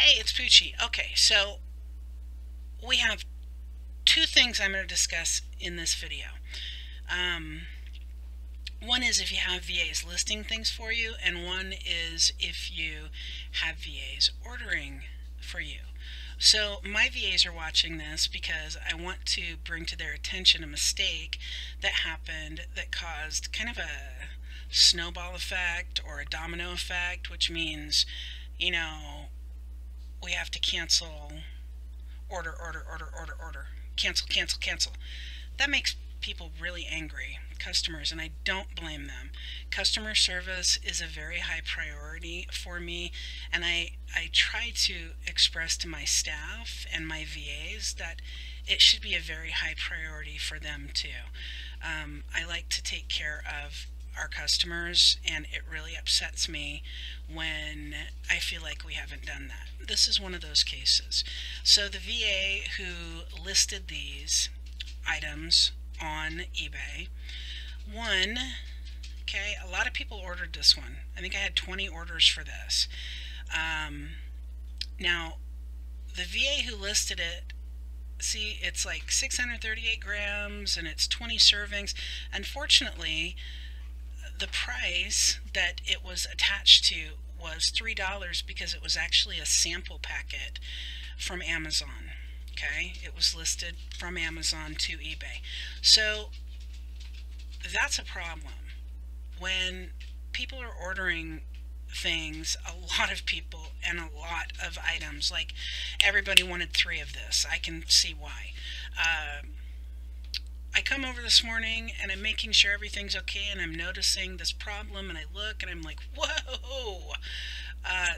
Hey, it's Poochie. Okay, so we have two things I'm going to discuss in this video. One is if you have VAs listing things for you, and one is if you have VAs ordering for you. So my VAs are watching this because I want to bring to their attention a mistake that happened that caused kind of a snowball effect or a domino effect, which means, we have to cancel order, cancel. That makes people really angry, customers, and I don't blame them. Customer service is a very high priority for me, and I try to express to my staff and my VAs that it should be a very high priority for them too. I like to take care of our customers, and it really upsets me when I feel like we haven't done that. This is one of those cases. So the VA who listed these items on eBay, a lot of people ordered this one. I think I had 20 orders for this. Now, the VA who listed it, see, it's like 638 grams and it's 20 servings. Unfortunately, the price that it was attached to was $3 because it was actually a sample packet from Amazon. Okay, it was listed from Amazon to eBay. So that's a problem. When people are ordering things, a lot of people and a lot of items, like everybody wanted 3 of this. I can see why. I come over this morning and I'm making sure everything's okay, and I'm noticing this problem, and I look and I'm like, whoa!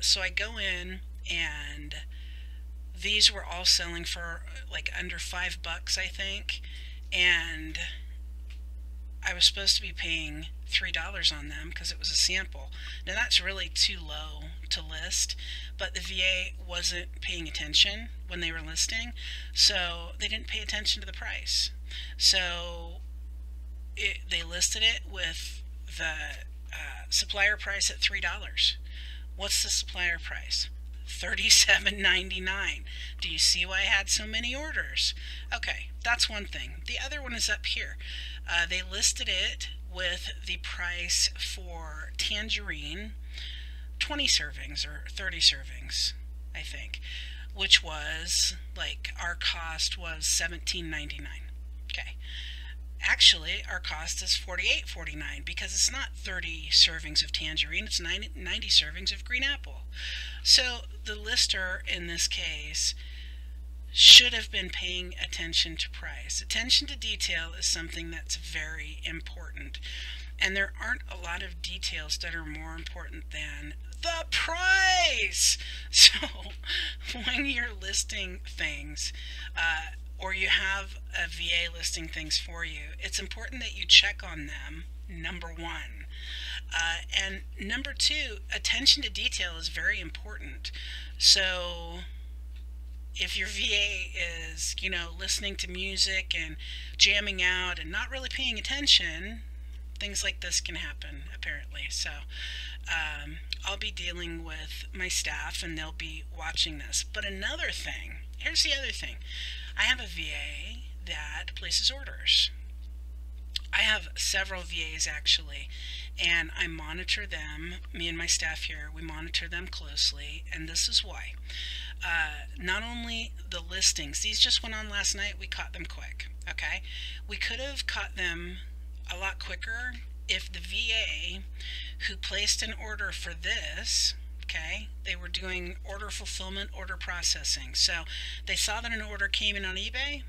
So I go in, and these were all selling for like under $5, I think, and I was supposed to be paying $3 on them because it was a sample. Now that's really too low to list, but the VA wasn't paying attention when they were listing, so they didn't pay attention to the price. So they listed it with the supplier price at $3. What's the supplier price? $37.99. Do you see why I had so many orders? Okay, that's one thing. The other one is up here. They listed it with the price for tangerine, 20 servings or 30 servings, I think, which was like our cost was $17.99. Okay. Actually, our cost is $48.49 because it's not 30 servings of tangerine, it's 90 servings of green apple. So the lister in this case should have been paying attention to price. Attention to detail is something that's very important, and there aren't a lot of details that are more important than the price. So when you're listing things, or you have a VA listing things for you, it's important that you check on them, number one. And number two, attention to detail is very important. So if your VA is, listening to music and jamming out and not really paying attention, things like this can happen, apparently. So I'll be dealing with my staff, and they'll be watching this. But another thing, here's the other thing. I have a VA that places orders. I have several VAs actually, and I monitor them. Me and my staff here, we monitor them closely, and this is why. Not only the listings, these just went on last night, we caught them quick, okay? We could have caught them a lot quicker if the VA who placed an order for this, okay, they were doing order fulfillment, order processing. So they saw that an order came in on eBay,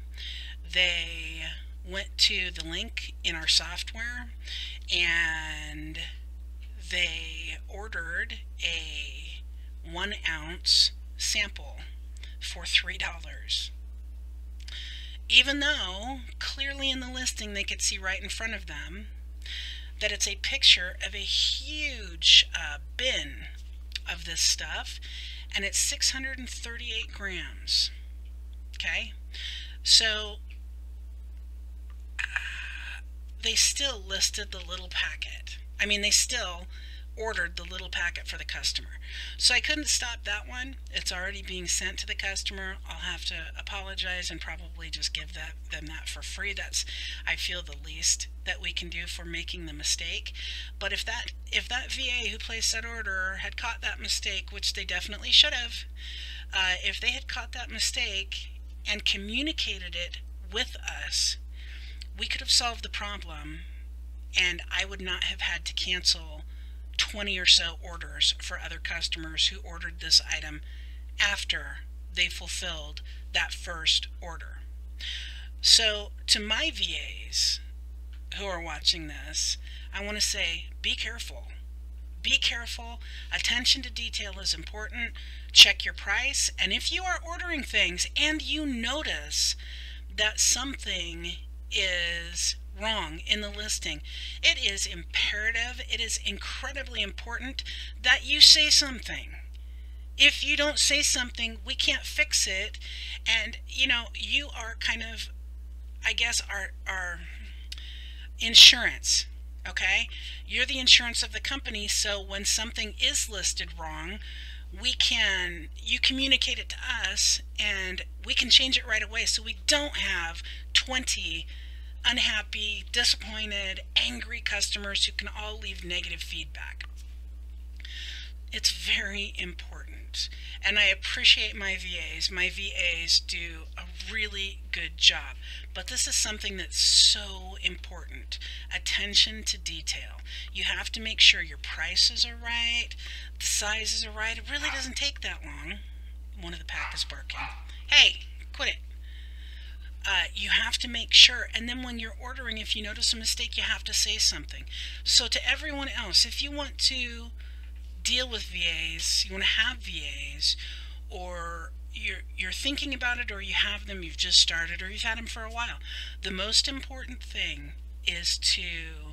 they went to the link in our software, and they ordered a 1 ounce sample for $3. Even though clearly in the listing they could see right in front of them that it's a picture of a huge bin of this stuff, and it's 638 grams. Okay, so they still listed the little packet. I mean, they still ordered the little packet for the customer. So I couldn't stop that one. It's already being sent to the customer. I'll have to apologize and probably just give them that for free. That's, I feel, the least that we can do for making the mistake. But if that VA who placed that order had caught that mistake, which they definitely should have, if they had caught that mistake and communicated it with us, we could have solved the problem, and I would not have had to cancel 20 or so orders for other customers who ordered this item after they fulfilled that first order. So to my VAs who are watching this, I want to say, be careful. Be careful. Attention to detail is important. Check your price. And if you are ordering things and you notice that something is wrong in the listing, it is imperative, it is incredibly important that you say something. If you don't say something, we can't fix it. And you are kind of, I guess, our insurance. Okay, you're the insurance of the company, so when something is listed wrong, you communicate it to us and we can change it right away, so we don't have 20 unhappy, disappointed, angry customers who can all leave negative feedback. It's very important, and I appreciate my VAs. My VAs do a really good job, but this is something that's so important. Attention to detail. You have to make sure your prices are right, the sizes are right. It really doesn't take that long. One of the pack is barking. Hey, quit it. You have to make sure, and then when you're ordering, if you notice a mistake, you have to say something. So to everyone else, if you want to deal with VAs, you want to have VAs, or you're thinking about it, or you have them, you've just started, or you've had them for a while, the most important thing is to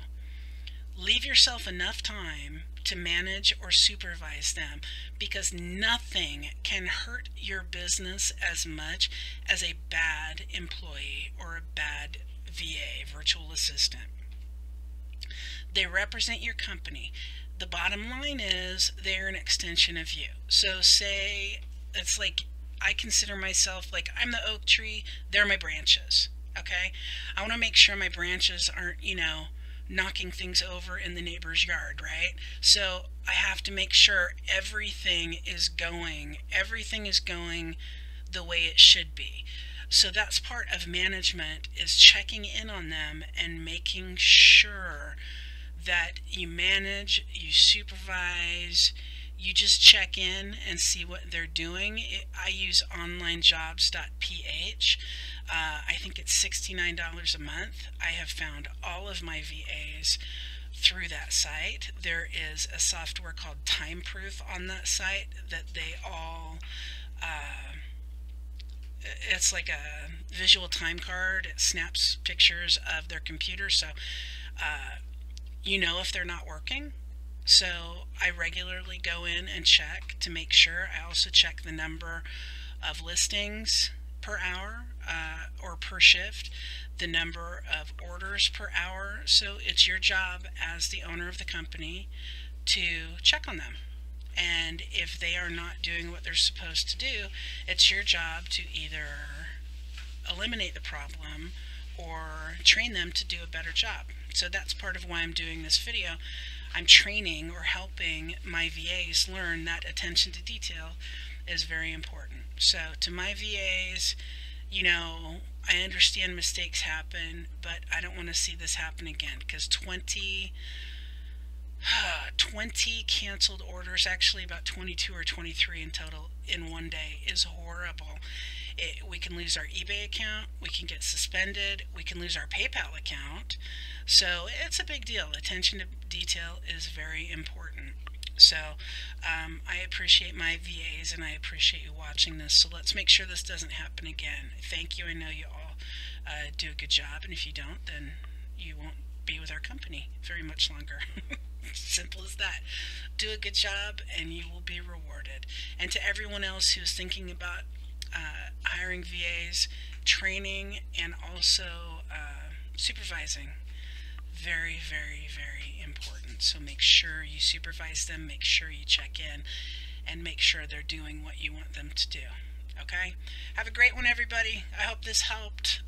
leave yourself enough time to manage or supervise them, because nothing can hurt your business as much as a bad employee or a bad VA, virtual assistant. They represent your company. The bottom line is they're an extension of you. So say it's like, I consider myself like I'm the oak tree, they're my branches. Okay? I want to make sure my branches aren't, knocking things over in the neighbor's yard, right? So I have to make sure everything is going the way it should be. So that's part of management, is checking in on them and making sure that you manage, you supervise, you just check in and see what they're doing. I use onlinejobs.ph. I think it's $69 a month. I have found all of my VAs through that site. There is a software called Time Proof on that site that they all, it's like a visual time card. It snaps pictures of their computer, so if they're not working. So I regularly go in and check to make sure. I also check the number of listings per hour or per shift, the number of orders per hour. So it's your job as the owner of the company to check on them. And if they are not doing what they're supposed to do, it's your job to either eliminate the problem or train them to do a better job. So that's part of why I'm doing this video. I'm training or helping my VAs learn that attention to detail is very important. So to my VAs, I understand mistakes happen, but I don't want to see this happen again, because 20 canceled orders, actually about 22 or 23 in total in one day, is horrible. We can lose our eBay account, we can get suspended, we can lose our PayPal account. So it's a big deal. Attention to detail is very important. So I appreciate my VAs and I appreciate you watching this. So let's make sure this doesn't happen again. Thank you. I know you all do a good job, and if you don't, then you won't be with our company very much longer. Simple as that. Do a good job and you will be rewarded. And to everyone else who's thinking about hiring VAs, training, and also supervising, Very, very, very important. So make sure you supervise them, make sure you check in, and make sure they're doing what you want them to do. Okay? Have a great one, everybody. I hope this helped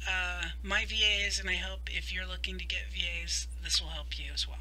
my VAs, and I hope if you're looking to get VAs, this will help you as well.